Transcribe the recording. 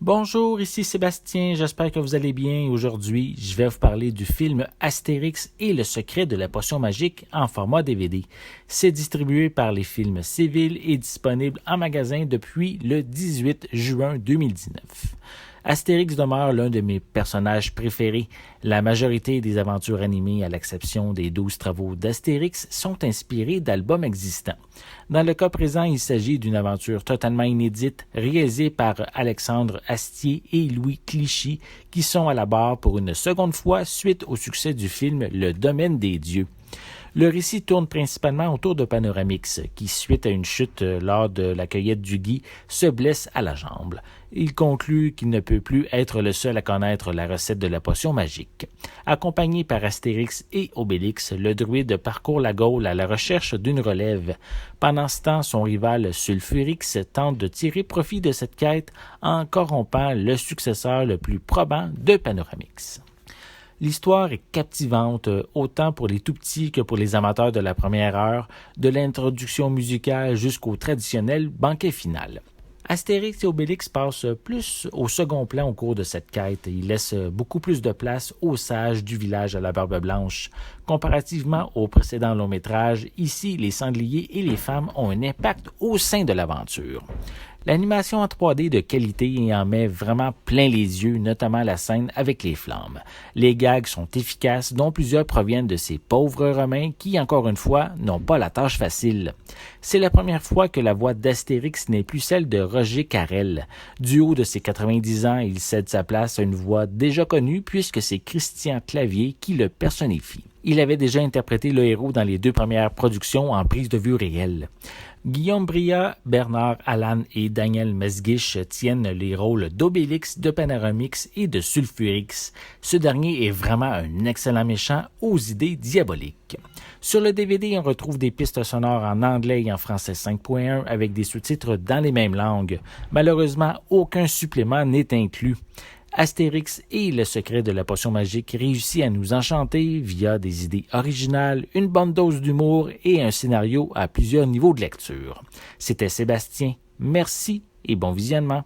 Bonjour, ici Sébastien, j'espère que vous allez bien. Aujourd'hui, je vais vous parler du film Astérix et le secret de la potion magique en format DVD. C'est distribué par les films Civil et disponible en magasin depuis le 18 juin 2019. Astérix demeure l'un de mes personnages préférés. La majorité des aventures animées, à l'exception des 12 travaux d'Astérix, sont inspirées d'albums existants. Dans le cas présent, il s'agit d'une aventure totalement inédite, réalisée par Alexandre Astier et Louis Clichy, qui sont à la barre pour une seconde fois suite au succès du film Le Domaine des Dieux. Le récit tourne principalement autour de Panoramix, qui, suite à une chute lors de la cueillette du gui, se blesse à la jambe. Il conclut qu'il ne peut plus être le seul à connaître la recette de la potion magique. Accompagné par Astérix et Obélix, le druide parcourt la Gaule à la recherche d'une relève. Pendant ce temps, son rival Sulfurix tente de tirer profit de cette quête en corrompant le successeur le plus probant de Panoramix. L'histoire est captivante, autant pour les tout-petits que pour les amateurs de la première heure, de l'introduction musicale jusqu'au traditionnel banquet final. Astérix et Obélix passent plus au second plan au cours de cette quête. Ils laissent beaucoup plus de place aux sages du village à la barbe blanche. Comparativement au précédent long métrage, ici, les sangliers et les femmes ont un impact au sein de l'aventure. L'animation en 3D de qualité en met vraiment plein les yeux, notamment la scène avec les flammes. Les gags sont efficaces, dont plusieurs proviennent de ces pauvres Romains qui, encore une fois, n'ont pas la tâche facile. C'est la première fois que la voix d'Astérix n'est plus celle de Roger Carrel. Du haut de ses 90 ans, il cède sa place à une voix déjà connue puisque c'est Christian Clavier qui le personnifie. Il avait déjà interprété le héros dans les 2 premières productions en prise de vue réelle. Guillaume Briat, Bernard Allan et Daniel Mesguich tiennent les rôles d'Obélix, de Panoramix et de Sulfurix. Ce dernier est vraiment un excellent méchant aux idées diaboliques. Sur le DVD, on retrouve des pistes sonores en anglais et en français 5.1 avec des sous-titres dans les mêmes langues. Malheureusement, aucun supplément n'est inclus. Astérix et le secret de la potion magique réussit à nous enchanter via des idées originales, une bonne dose d'humour et un scénario à plusieurs niveaux de lecture. C'était Sébastien, merci et bon visionnement.